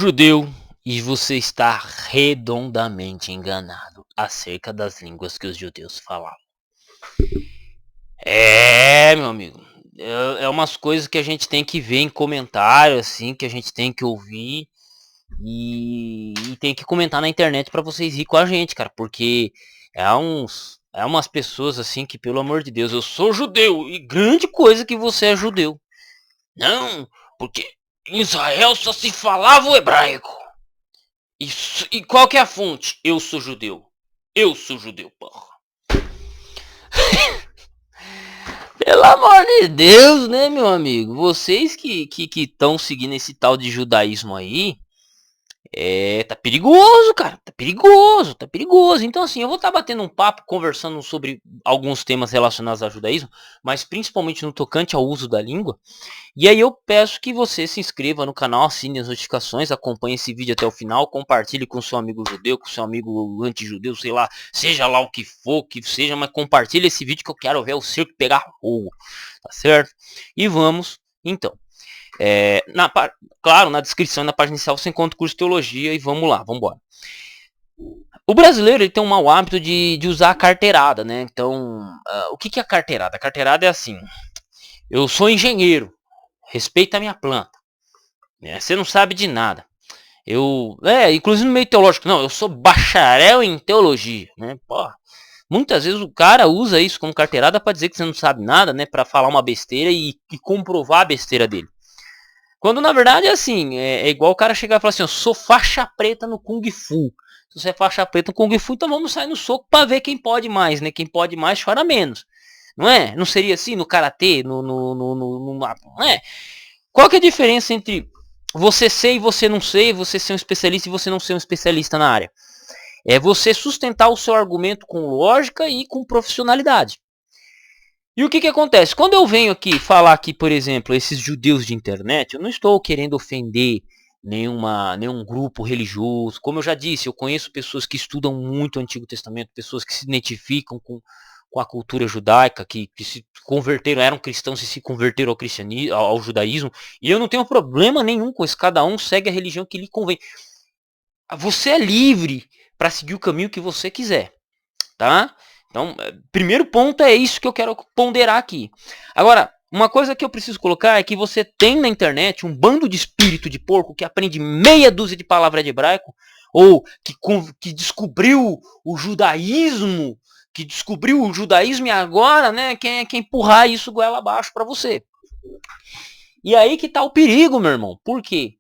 Judeu, e você está redondamente enganado acerca das línguas que os judeus falavam. Meu amigo, é umas coisas que a gente tem que ver em comentário, assim, que a gente tem que ouvir e tem que comentar na internet pra vocês rir com a gente, cara, porque é umas pessoas assim que, pelo amor de Deus, eu sou judeu e grande coisa que você é judeu. Não, porque em Israel só se falava o hebraico. E qual que é a fonte? Eu sou judeu. Eu sou judeu, porra. Pelo amor de Deus, né, meu amigo? Vocês que estão seguindo esse tal de judaísmo aí, tá perigoso, cara. Tá perigoso, tá perigoso. Então, assim, eu vou estar batendo um papo, conversando sobre alguns temas relacionados ao judaísmo, mas principalmente no tocante ao uso da língua. E aí eu peço que você se inscreva no canal, assine as notificações, acompanhe esse vídeo até o final, compartilhe com seu amigo judeu, com seu amigo anti-judeu, sei lá, seja lá o que for que seja, mas compartilhe esse vídeo que eu quero ver o circo pegar fogo, tá certo? E vamos, então. Claro, na descrição e na página inicial você encontra o curso de teologia e vamos lá, vamos embora. O brasileiro ele tem um mau hábito de usar a carteirada, né? Então, o que é a carteirada? A carteirada é assim, eu sou engenheiro, respeita a minha planta. Você não sabe de nada. Inclusive no meio teológico, não, eu sou bacharel em teologia, né? Porra. Muitas vezes o cara usa isso como carteirada para dizer que você não sabe nada, né? Para falar uma besteira e comprovar a besteira dele. Quando na verdade é assim, é igual o cara chegar e falar assim, eu sou faixa preta no Kung Fu. Se você é faixa preta no Kung Fu, então vamos sair no soco para ver quem pode mais, né? Quem pode mais chora menos. Não é? Não seria assim no karatê, não é? Qual que é a diferença entre você ser e você não ser, você ser um especialista e você não ser um especialista na área? É você sustentar o seu argumento com lógica e com profissionalidade. E o que acontece? Quando eu venho aqui falar aqui, por exemplo, esses judeus de internet, eu não estou querendo ofender nenhum grupo religioso. Como eu já disse, eu conheço pessoas que estudam muito o Antigo Testamento, pessoas que se identificam com a cultura judaica, que se converteram, eram cristãos e se converteram ao cristianismo, ao judaísmo, e eu não tenho problema nenhum com isso, cada um segue a religião que lhe convém. Você é livre para seguir o caminho que você quiser, tá? Então, primeiro ponto é isso que eu quero ponderar aqui. Agora, uma coisa que eu preciso colocar é que você tem na internet um bando de espírito de porco que aprende meia dúzia de palavras de hebraico, ou que descobriu o judaísmo, e agora, né, quer empurrar isso goela abaixo para você. E aí que tá o perigo, meu irmão. Por quê?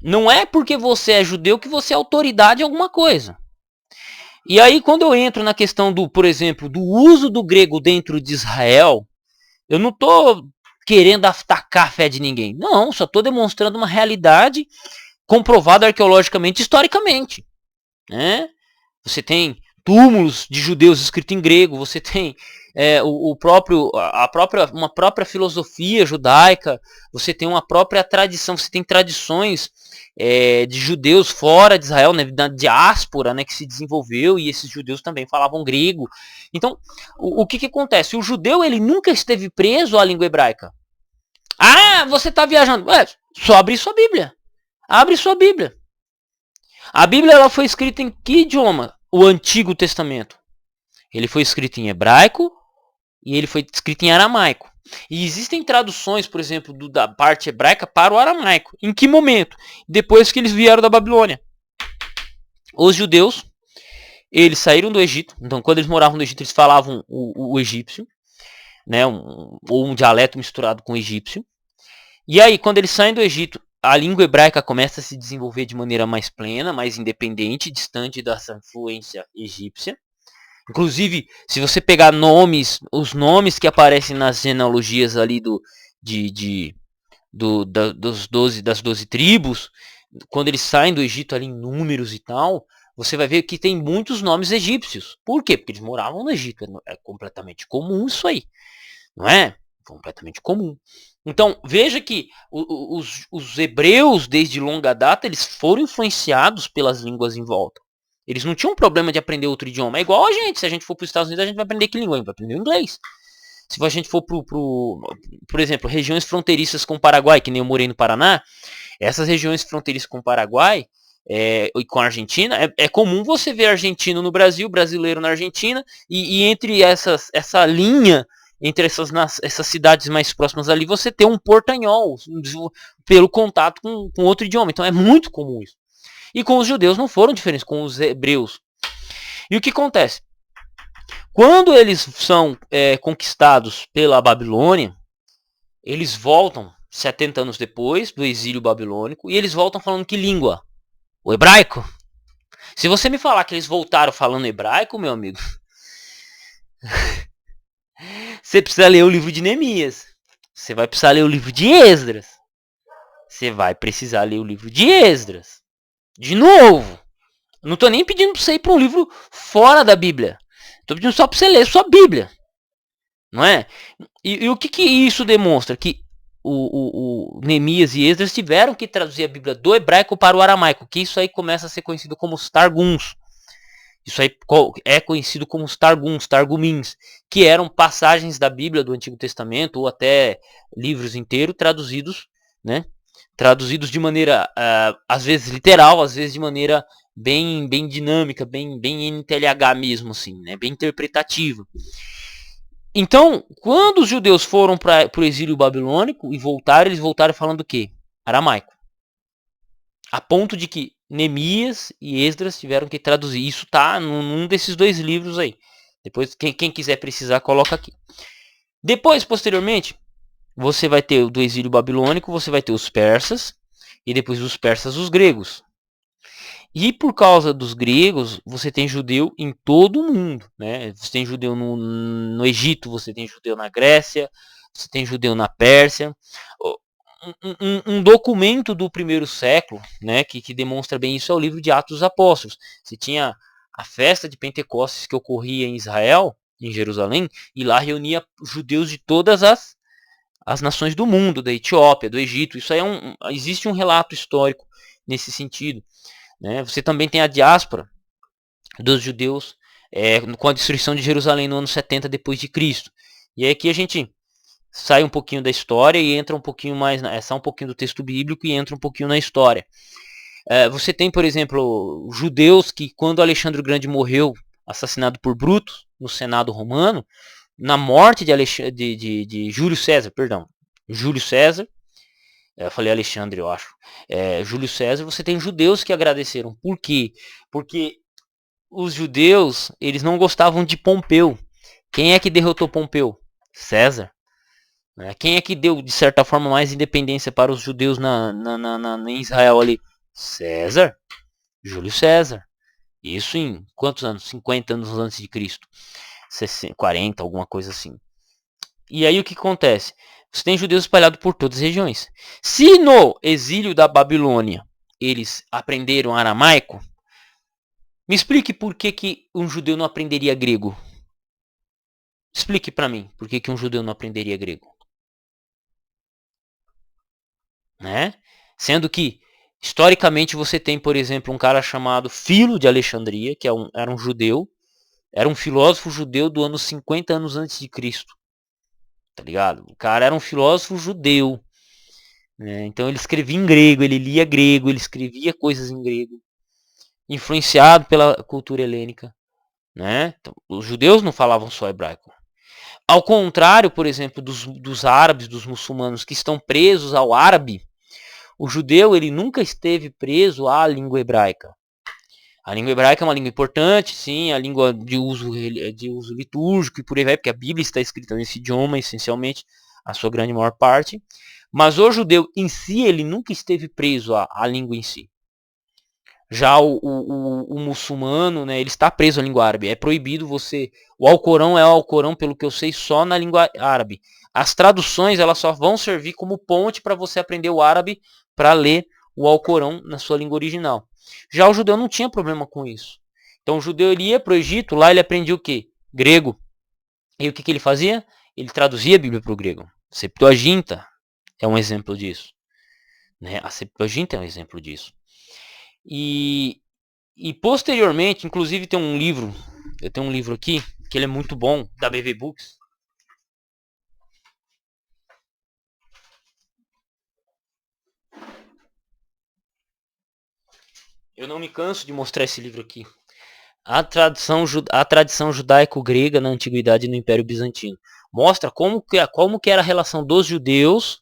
Não é porque você é judeu que você é autoridade em alguma coisa. E aí quando eu entro na questão do, por exemplo, do uso do grego dentro de Israel, eu não tô querendo atacar a fé de ninguém. Não, só tô demonstrando uma realidade comprovada arqueologicamente, historicamente, né? Você tem túmulos de judeus escritos em grego, você tem uma própria filosofia judaica, você tem uma própria tradição, você tem tradições de judeus fora de Israel, né, da diáspora, né, que se desenvolveu, e esses judeus também falavam grego. Então, o que acontece? O judeu ele nunca esteve preso à língua hebraica. Ah, você está viajando. Só abre sua Bíblia. Abre sua Bíblia. A Bíblia ela foi escrita em que idioma? O Antigo Testamento. Ele foi escrito em hebraico e ele foi escrito em aramaico. E existem traduções, por exemplo, da parte hebraica para o aramaico. Em que momento? Depois que eles vieram da Babilônia. Os judeus, eles saíram do Egito. Então, quando eles moravam no Egito, eles falavam o egípcio, né, ou um dialeto misturado com o egípcio. E aí, quando eles saem do Egito, a língua hebraica começa a se desenvolver de maneira mais plena, mais independente, distante dessa influência egípcia. Inclusive, se você pegar os nomes que aparecem nas genealogias ali das 12 tribos, quando eles saem do Egito ali em números e tal, você vai ver que tem muitos nomes egípcios. Por quê? Porque eles moravam no Egito. É completamente comum isso aí. Não é? Completamente comum. Então, veja que os hebreus, desde longa data, eles foram influenciados pelas línguas em volta. Eles não tinham problema de aprender outro idioma. É igual a gente. Se a gente for para os Estados Unidos, a gente vai aprender que língua? A gente vai aprender o inglês. Se a gente for por exemplo, regiões fronteiriças com o Paraguai, que nem eu morei no Paraná, Essas regiões fronteiriças com o Paraguai e com a Argentina, é comum você ver argentino no Brasil, brasileiro na Argentina, e entre essa linha, entre essas cidades mais próximas ali, você ter um portanhol, pelo contato com outro idioma. Então é muito comum isso. E com os judeus não foram diferentes, com os hebreus. E o que acontece? Quando eles são conquistados pela Babilônia, eles voltam 70 anos depois do exílio babilônico, e eles voltam falando que língua? O hebraico? Se você me falar que eles voltaram falando hebraico, meu amigo, você precisa ler o livro de Neemias. Você vai precisar ler o livro de Esdras. Você vai precisar ler o livro de Esdras. De novo. Não estou nem pedindo para você ir para um livro fora da Bíblia. Estou pedindo só para você ler sua Bíblia. Não é? E o que isso demonstra? Que o Neemias e Esdras tiveram que traduzir a Bíblia do hebraico para o aramaico, que isso aí começa a ser conhecido como os Targums. Isso aí é conhecido como os Targums, Targumins, que eram passagens da Bíblia do Antigo Testamento, ou até livros inteiros traduzidos, né? Traduzidos de maneira, às vezes literal, às vezes de maneira bem dinâmica, bem NTLH mesmo, assim, né? Bem interpretativa. Então, quando os judeus foram para o exílio babilônico e voltaram, eles voltaram falando o quê? Aramaico. A ponto de que Neemias e Esdras tiveram que traduzir. Isso está num desses dois livros aí. Depois, quem quiser precisar, coloca aqui. Depois, posteriormente, você vai ter do exílio babilônico, você vai ter os persas, e depois dos persas, os gregos. E por causa dos gregos, você tem judeu em todo o mundo, né? Você tem judeu no Egito, você tem judeu na Grécia, você tem judeu na Pérsia. Um documento do primeiro século, né, que demonstra bem isso, é o livro de Atos dos Apóstolos. Você tinha a festa de Pentecostes que ocorria em Israel, em Jerusalém, e lá reunia judeus de todas as nações do mundo, da Etiópia, do Egito. Isso aí existe um relato histórico nesse sentido. Né? Você também tem a diáspora dos judeus com a destruição de Jerusalém no ano 70 depois de Cristo. E aí aqui a gente sai um pouquinho da história e entra um pouquinho mais, sai um pouquinho do texto bíblico e entra um pouquinho na história. Você tem, por exemplo, judeus que quando Alexandre o Grande morreu, assassinado por Brutus no Senado romano, na morte de Júlio César, Júlio César, eu falei Alexandre, eu acho. Júlio César, você tem judeus que agradeceram. Por quê? Porque os judeus, eles não gostavam de Pompeu. Quem é que derrotou Pompeu? César. Quem é que deu, de certa forma, mais independência para os judeus em Israel ali? César. Júlio César. Isso em quantos anos? 50 anos antes de Cristo. 40, alguma coisa assim. E aí o que acontece? Você tem judeus espalhados por todas as regiões. Se no exílio da Babilônia eles aprenderam aramaico, me explique por que um judeu não aprenderia grego. Explique para mim por que um judeu não aprenderia grego. Né? Sendo que, historicamente, você tem, por exemplo, um cara chamado Filo de Alexandria, que era um judeu, era um filósofo judeu do ano 50 anos antes de Cristo. Tá ligado? O cara era um filósofo judeu. Né? Então ele escrevia em grego, ele lia grego, ele escrevia coisas em grego. Influenciado pela cultura helênica. Né? Então, os judeus não falavam só hebraico. Ao contrário, por exemplo, dos árabes, dos muçulmanos que estão presos ao árabe, o judeu ele nunca esteve preso à língua hebraica. A língua hebraica é uma língua importante, sim, a língua de uso litúrgico e por aí vai, porque a Bíblia está escrita nesse idioma, essencialmente, a sua grande maior parte. Mas o judeu em si, ele nunca esteve preso à língua em si. Já o muçulmano, né, ele está preso à língua árabe. É proibido você... O Alcorão é o Alcorão, pelo que eu sei, só na língua árabe. As traduções elas só vão servir como ponte para você aprender o árabe para ler o Alcorão na sua língua original. Já o judeu não tinha problema com isso. Então o judeu ele ia para o Egito, lá ele aprendia o quê? Grego. E o que ele fazia? Ele traduzia a Bíblia para o grego. Septuaginta é um exemplo disso. Né? A Septuaginta é um exemplo disso. E posteriormente, inclusive tem um livro, eu tenho um livro aqui, que ele é muito bom, da BV Books. Eu não me canso de mostrar esse livro aqui. A tradição judaico-grega na Antiguidade e no Império Bizantino. Mostra como que era a relação dos judeus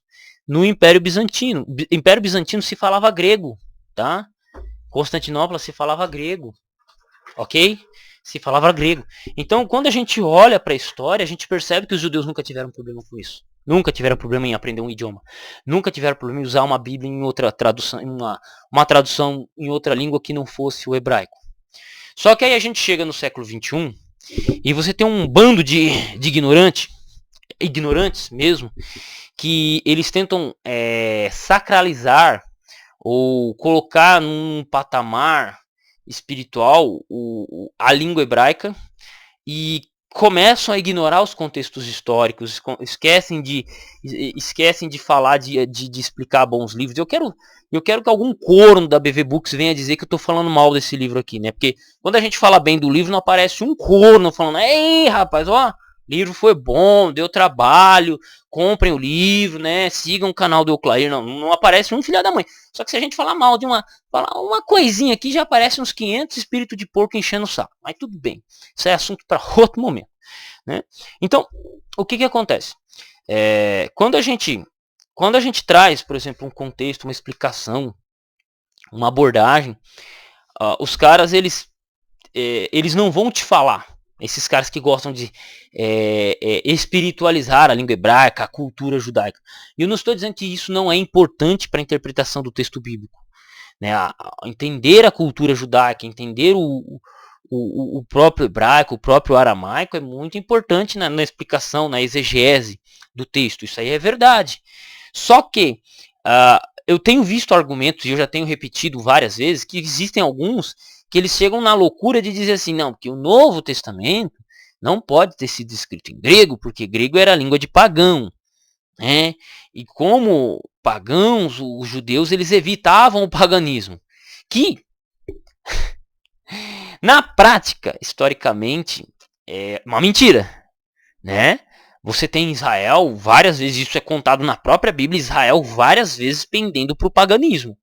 no Império Bizantino. Império Bizantino se falava grego, tá? Constantinopla se falava grego, ok? Se falava grego. Então, quando a gente olha para a história, a gente percebe que os judeus nunca tiveram problema com isso. Nunca tiveram problema em aprender um idioma. Nunca tiveram problema em usar uma Bíblia em outra tradução, uma tradução em outra língua que não fosse o hebraico. Só que aí a gente chega no século XXI e você tem um bando de ignorantes mesmo, que eles tentam sacralizar ou colocar num patamar espiritual a língua hebraica e começam a ignorar os contextos históricos, esquecem de falar, de explicar bons livros. Eu quero que algum corno da BV Books venha dizer que eu estou falando mal desse livro aqui, né? Porque quando a gente fala bem do livro, não aparece um corno falando: ei, rapaz, ó, livro foi bom, deu trabalho, comprem o livro, né? Sigam o canal do Euclair. Não aparece um filho da mãe. Só que se a gente falar mal de uma coisinha aqui, já aparece uns 500 espíritos de porco enchendo o saco. Mas tudo bem. Isso é assunto para outro momento, né? Então, o que acontece? Quando a gente traz, por exemplo, um contexto, uma explicação, uma abordagem, os caras, eles não vão te falar. Esses caras que gostam de espiritualizar a língua hebraica, a cultura judaica. E eu não estou dizendo que isso não é importante para a interpretação do texto bíblico, né? Entender a cultura judaica, entender o próprio hebraico, o próprio aramaico é muito importante na explicação, na exegese do texto. Isso aí é verdade. Só que eu tenho visto argumentos, e eu já tenho repetido várias vezes, que existem alguns que eles chegam na loucura de dizer assim: não, porque o Novo Testamento não pode ter sido escrito em grego, porque grego era a língua de pagão, né? E como pagãos, os judeus, eles evitavam o paganismo, que na prática, historicamente, é uma mentira, né? Você tem Israel várias vezes, isso é contado na própria Bíblia, Israel várias vezes pendendo para o paganismo.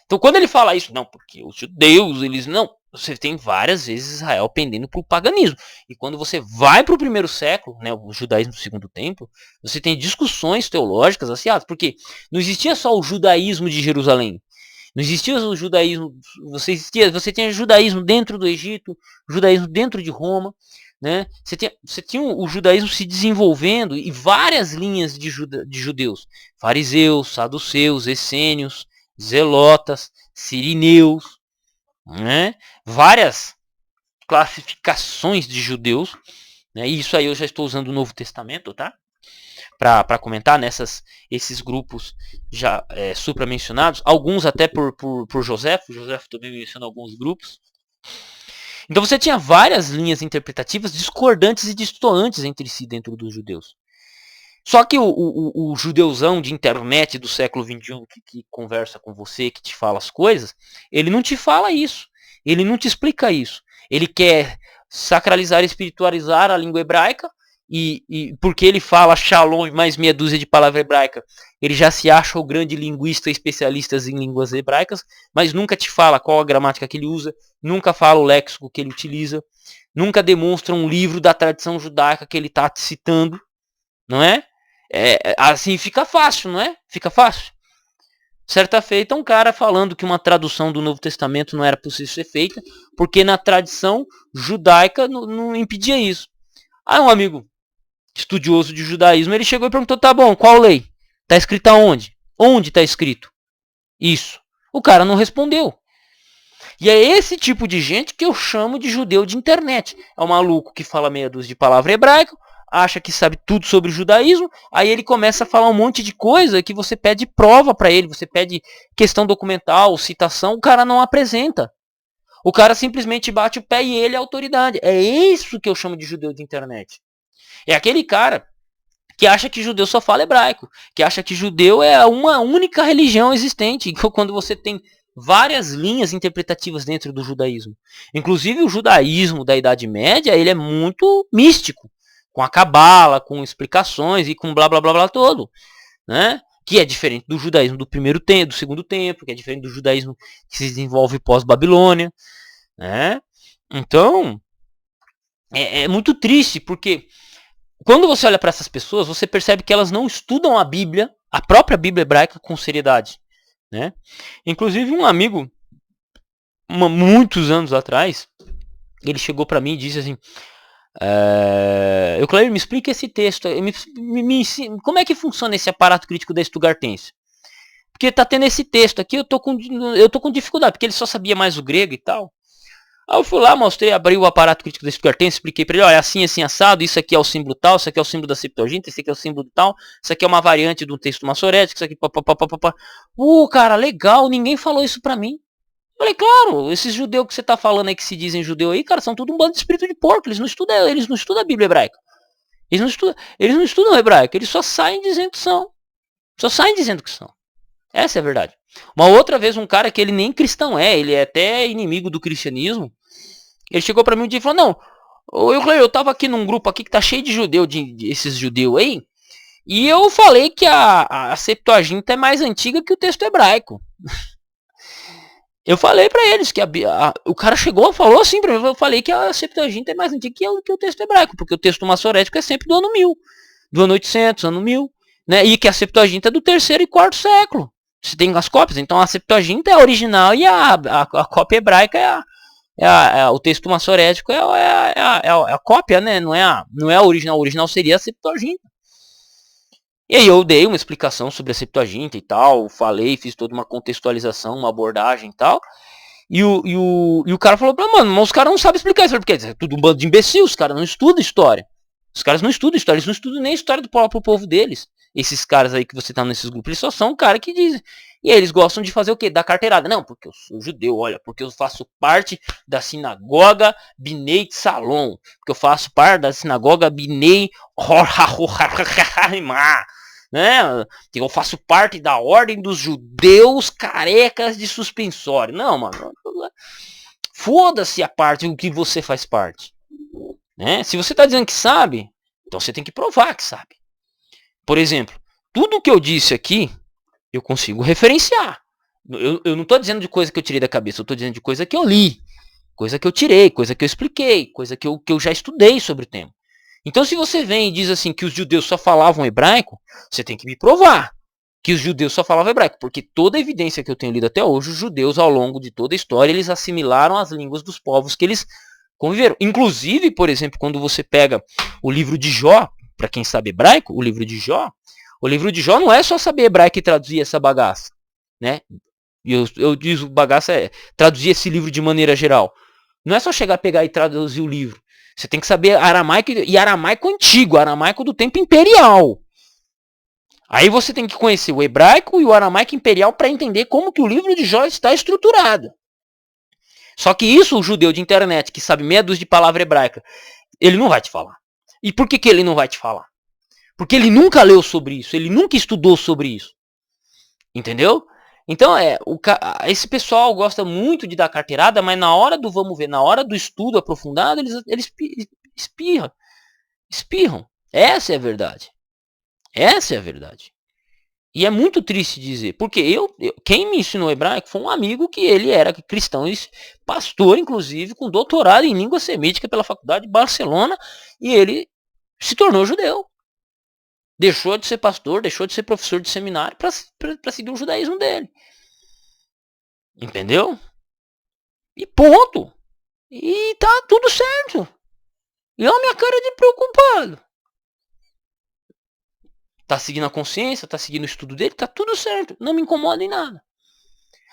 Então quando ele fala isso, não, porque os judeus, eles não, você tem várias vezes Israel pendendo para o paganismo. E quando você vai para o primeiro século, né, o judaísmo do segundo templo, você tem discussões teológicas acirradas, porque não existia só o judaísmo de Jerusalém. Não existia o judaísmo, você tinha judaísmo dentro do Egito, judaísmo dentro de Roma, né? Você tinha o judaísmo se desenvolvendo e várias linhas de judeus, fariseus, saduceus, essênios, zelotas, sirineus, né? Várias classificações de judeus, né? E isso aí eu já estou usando o Novo Testamento, tá? Para comentar esses grupos já supramencionados, alguns até por Joséfo também menciona alguns grupos. Então você tinha várias linhas interpretativas discordantes e distoantes entre si dentro dos judeus. Só que o judeuzão de internet do século XXI que conversa com você, que te fala as coisas, ele não te fala isso. Ele não te explica isso. Ele quer sacralizar e espiritualizar a língua hebraica, e porque ele fala shalom e mais meia dúzia de palavra hebraica, ele já se acha o grande linguista especialista em línguas hebraicas, mas nunca te fala qual a gramática que ele usa, nunca fala o léxico que ele utiliza, nunca demonstra um livro da tradição judaica que ele está citando, não é? Assim fica fácil, não é? Fica fácil. Certa feita, um cara falando que uma tradução do Novo Testamento não era possível ser feita, porque na tradição judaica não impedia isso. Aí um amigo estudioso de judaísmo, ele chegou e perguntou: tá bom, qual lei? Tá escrita onde? Onde tá escrito isso? O cara não respondeu. E é esse tipo de gente que eu chamo de judeu de internet. É um maluco que fala meia dúzia de palavra hebraica, acha que sabe tudo sobre o judaísmo, aí ele começa a falar um monte de coisa que você pede prova para ele, você pede questão documental, citação, o cara não apresenta. O cara simplesmente bate o pé e ele é autoridade. É isso que eu chamo de judeu de internet. É aquele cara que acha que judeu só fala hebraico, que acha que judeu é uma única religião existente, quando você tem várias linhas interpretativas dentro do judaísmo. Inclusive o judaísmo da Idade Média, ele é muito místico, com a cabala, com explicações e com blá blá blá blá todo, né? que é diferente do judaísmo do primeiro templo, do segundo templo, que é diferente do judaísmo que se desenvolve pós-Babilônia, né? Então, é muito triste, porque quando você olha para essas pessoas, você percebe que elas não estudam a Bíblia, a própria Bíblia hebraica, com seriedade, né? Inclusive, um amigo, muitos anos atrás, ele chegou para mim e disse assim: Eucleir, me explica esse texto, como é que funciona esse aparato crítico da Stuttgartense? Porque tá tendo esse texto aqui, eu tô com dificuldade, porque ele só sabia mais o grego e tal. Aí eu fui lá, mostrei, abri o aparato crítico da Stuttgartense, expliquei para ele, olha, assim, assim, assado, isso aqui é o símbolo tal, isso aqui é o símbolo da Septuaginta, isso aqui é o símbolo tal, isso aqui é uma variante do texto massorético, isso aqui, papapá. Cara, legal, ninguém falou isso pra mim. Eu falei, claro, esses judeus que você tá falando aí, que se dizem judeu aí, cara, são tudo um bando de espírito de porco, eles não estudam a Bíblia hebraica. Eles não estudam hebraico, eles só saem dizendo que são. Só saem dizendo que são. Essa é a verdade. Uma outra vez, um cara que ele nem cristão ele é até inimigo do cristianismo, ele chegou pra mim um dia e falou, não, eu tava aqui num grupo aqui que tá cheio de judeu, esses judeus aí, e eu falei que a Septuaginta é mais antiga que o texto hebraico. Eu falei pra eles que o cara chegou e falou assim pra mim, eu falei que a Septuaginta é mais antiga que o texto hebraico, porque o texto massorético é sempre do ano 1000, do ano 800, ano 1000, né? E que a Septuaginta é do 3º e 4º século. Você tem as cópias, então a Septuaginta é a original e a cópia hebraica o texto massorético é a cópia, né? Não é a original. A original seria a Septuaginta. E aí eu dei uma explicação sobre a Septuaginta e tal, falei, fiz toda uma contextualização, uma abordagem e tal. E o cara falou, mano, mas os caras não sabem explicar isso. Porque é tudo um bando de imbecil, os caras não estudam história. Os caras não estudam história, eles não estudam nem a história do próprio povo deles. Esses caras aí que você tá nesses grupos, eles só são um cara que dizem. E aí eles gostam de fazer o quê? Da carteirada. Não, porque eu sou judeu, olha, porque eu faço parte da sinagoga Binei Salom. Porque eu faço parte da sinagoga Binei né? Eu faço parte da ordem dos judeus carecas de suspensório. Não, mano. Foda-se a parte do que você faz parte. Né? Se você está dizendo que sabe, então você tem que provar que sabe. Por exemplo, tudo que eu disse aqui, eu consigo referenciar. Eu não estou dizendo de coisa que eu tirei da cabeça, eu estou dizendo de coisa que eu li, coisa que eu tirei, coisa que eu expliquei, coisa que eu já estudei sobre o tema. Então se você vem e diz assim que os judeus só falavam hebraico, você tem que me provar que os judeus só falavam hebraico, porque toda a evidência que eu tenho lido até hoje, os judeus ao longo de toda a história, eles assimilaram as línguas dos povos que eles conviveram. Inclusive, por exemplo, quando você pega o livro de Jó, para quem sabe hebraico, o livro de Jó não é só saber hebraico e traduzir essa bagaça, né? Eu diz o bagaça é traduzir esse livro de maneira geral. Não é só chegar, pegar e traduzir o livro. Você tem que saber aramaico e aramaico antigo, aramaico do tempo imperial. Aí você tem que conhecer o hebraico e o aramaico imperial para entender como que o livro de Jó está estruturado. Só que isso o judeu de internet, que sabe meia dúzia de palavra hebraica, ele não vai te falar. E por que ele não vai te falar? Porque ele nunca leu sobre isso, ele nunca estudou sobre isso. Entendeu? Então, esse pessoal gosta muito de dar carteirada, mas na hora do vamos ver, na hora do estudo aprofundado, eles espirram. Essa é a verdade. Essa é a verdade. E é muito triste dizer, porque quem me ensinou hebraico foi um amigo que ele era cristão, pastor, inclusive, com doutorado em língua semítica pela Faculdade de Barcelona, e ele se tornou judeu. Deixou de ser pastor, deixou de ser professor de seminário para seguir o judaísmo dele. Entendeu? E ponto. E tá tudo certo. E olha a minha cara de preocupado. Tá seguindo a consciência, tá seguindo o estudo dele, tá tudo certo. Não me incomoda em nada.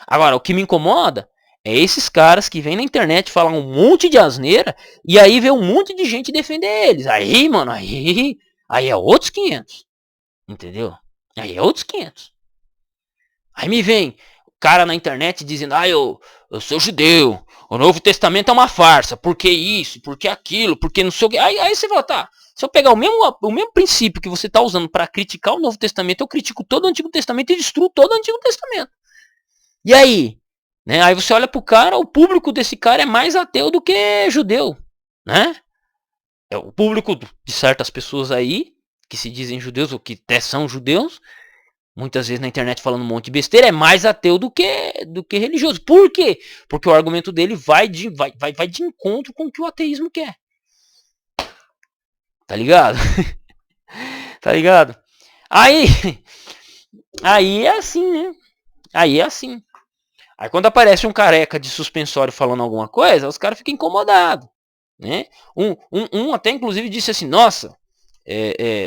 Agora, o que me incomoda é esses caras que vêm na internet falar um monte de asneira e aí vê um monte de gente defender eles. Aí, mano, aí é outros 500. Entendeu? Aí é outros 500. Aí me vem o cara na internet dizendo, eu sou judeu, o Novo Testamento é uma farsa, por que isso, por que aquilo, por que não sei o que. Aí você fala, tá, se eu pegar o mesmo princípio que você está usando para criticar o Novo Testamento, eu critico todo o Antigo Testamento e destruo todo o Antigo Testamento. E aí? Né? Aí você olha pro cara, o público desse cara é mais ateu do que judeu. Né? É o público de certas pessoas aí, que se dizem judeus ou que até são judeus, muitas vezes na internet falando um monte de besteira, é mais ateu do que religioso. Por quê? Porque o argumento dele vai de encontro com o que o ateísmo quer. Tá ligado? Tá ligado? Aí é assim, né? Aí é assim. Aí quando aparece um careca de suspensório falando alguma coisa, os caras ficam incomodados. Né? Um até inclusive disse assim, nossa,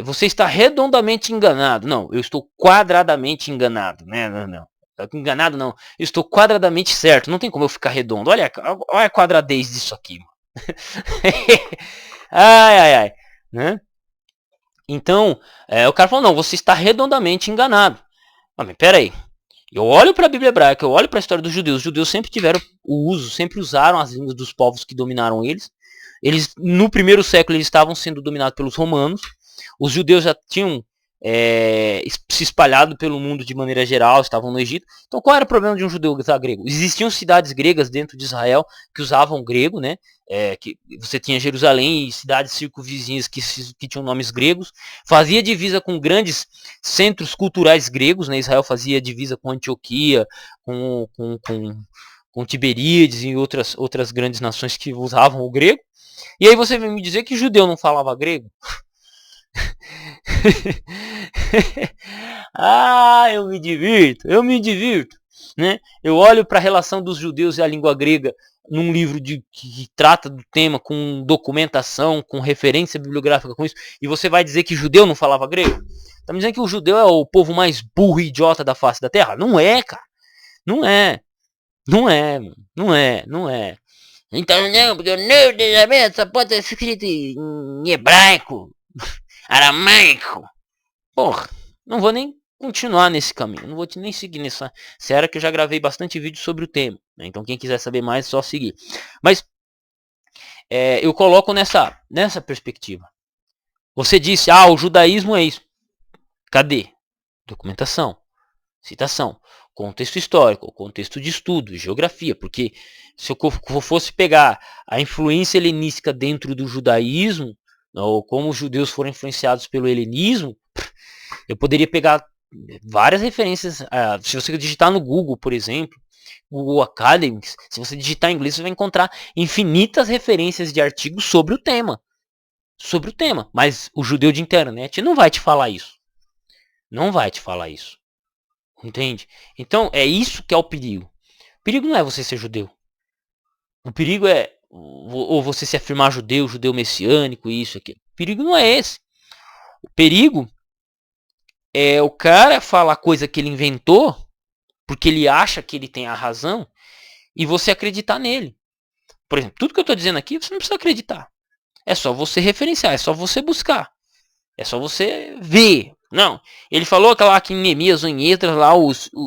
você está redondamente enganado. Não, eu estou quadradamente enganado. Né? Não. Enganado não, eu estou quadradamente certo. Não tem como eu ficar redondo. Olha a quadradez disso aqui. Ai. Né? Então, o cara falou, não, você está redondamente enganado. Mas pera aí. Eu olho para a Bíblia hebraica, eu olho para a história dos judeus. Os judeus sempre tiveram o uso, sempre usaram as línguas dos povos que dominaram eles. Eles, no primeiro século, eles estavam sendo dominados pelos romanos. Os judeus já tinham se espalhado pelo mundo de maneira geral, estavam no Egito. Então, qual era o problema de um judeu usar grego? Existiam cidades gregas dentro de Israel que usavam grego, né? Que você tinha Jerusalém e cidades circunvizinhas que tinham nomes gregos. Fazia divisa com grandes centros culturais gregos, né? Israel fazia divisa com Antioquia, com Tiberíades e outras grandes nações que usavam o grego. E aí você vem me dizer que judeu não falava grego? Eu me divirto, né? Eu olho para a relação dos judeus e a língua grega num livro que trata do tema com documentação, com referência bibliográfica com isso, e você vai dizer que judeu não falava grego? Tá me dizendo que o judeu é o povo mais burro e idiota da face da terra? Não é, cara. Não é. Então não, porque o Novo Testamento só pode ser escrito em hebraico, aramaico. Porra, não vou nem continuar nesse caminho, não vou nem seguir nessa série que eu já gravei bastante vídeo sobre o tema, né? Então quem quiser saber mais é só seguir. Mas eu coloco nessa perspectiva. Você disse, o judaísmo é isso. Cadê? Documentação, citação, contexto histórico, contexto de estudo, geografia, porque se eu fosse pegar a influência helenística dentro do judaísmo, ou como os judeus foram influenciados pelo helenismo, eu poderia pegar várias referências. Se você digitar no Google, por exemplo, Google Academics, se você digitar em inglês, você vai encontrar infinitas referências de artigos sobre o tema. Mas o judeu de internet não vai te falar isso. Não vai te falar isso. Entende? Então é isso que é o perigo. O perigo não é você ser judeu. O perigo é ou você se afirmar judeu messiânico, isso aqui. O perigo não é esse. O perigo é o cara falar coisa que ele inventou, porque ele acha que ele tem a razão, e você acreditar nele. Por exemplo, tudo que eu estou dizendo aqui, você não precisa acreditar. É só você referenciar, é só você buscar. É só você ver. Não, ele falou aquela que em Neemias ou em Esdras lá,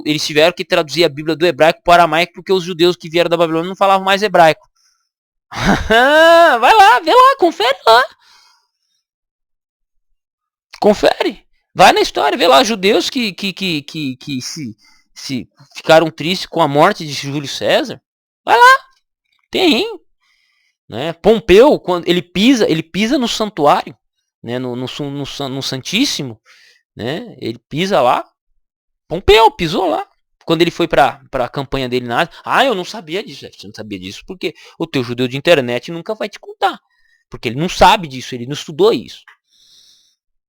eles tiveram que traduzir a Bíblia do hebraico para o aramaico porque os judeus que vieram da Babilônia não falavam mais hebraico. Vai lá, vê lá, confere lá. Confere. Vai na história, vê lá judeus que se ficaram tristes com a morte de Júlio César. Vai lá, tem. Né? Pompeu, quando ele pisa no santuário, né? no Santíssimo, né? Ele pisa lá. Pompeu pisou lá. Quando ele foi para a campanha dele na Ásia. Eu não sabia disso. Você não sabia disso porque o teu judeu de internet nunca vai te contar. Porque ele não sabe disso, ele não estudou isso.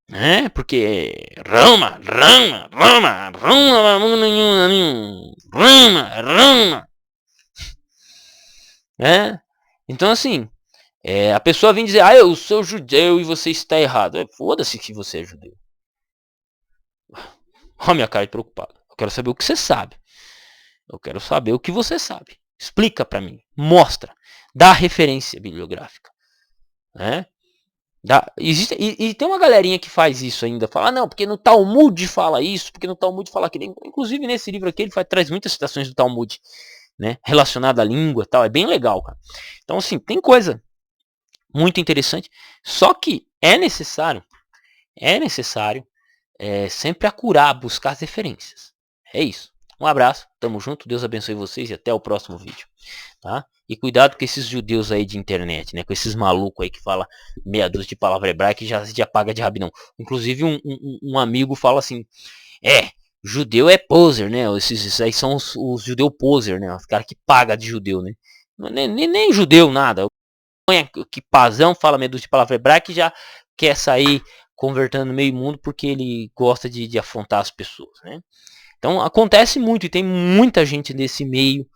Né? Porque Roma. Né? Então assim, a pessoa vem dizer, eu sou judeu e você está errado. Foda-se que você é judeu. Olha a minha cara de preocupado. Eu quero saber o que você sabe. Eu quero saber o que você sabe. Explica para mim. Mostra. Dá referência bibliográfica. Né? Existe, e tem uma galerinha que faz isso ainda. Fala, não, porque no Talmud fala isso, porque no Talmud fala aquilo. Inclusive nesse livro aqui ele traz muitas citações do Talmud, né? Relacionada à língua e tal. É bem legal, cara. Então assim, tem coisa muito interessante. Só que é necessário sempre acurar, buscar as referências. É isso. Um abraço, tamo junto, Deus abençoe vocês e até o próximo vídeo. Tá? E cuidado com esses judeus aí de internet, né? Com esses malucos aí que fala meia dúzia de palavra hebraica e já paga de rabinão. Inclusive um amigo fala assim, Judeu é poser, né? Esses aí são os judeu poser, né? Os caras que pagam de judeu, né? Nem judeu, nada. Que pazão, fala meio de palavra hebraica e já quer sair convertendo meio mundo porque ele gosta de afrontar as pessoas, né? Então acontece muito e tem muita gente nesse meio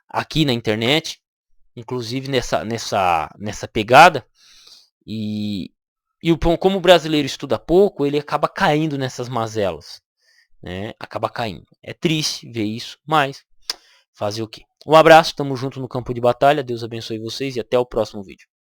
aqui na internet, inclusive nessa pegada. E, como o brasileiro estuda pouco, ele acaba caindo nessas mazelas, né? Acaba caindo. É triste ver isso, mas fazer o quê? Um abraço, tamo junto no campo de batalha. Deus abençoe vocês e até o próximo vídeo.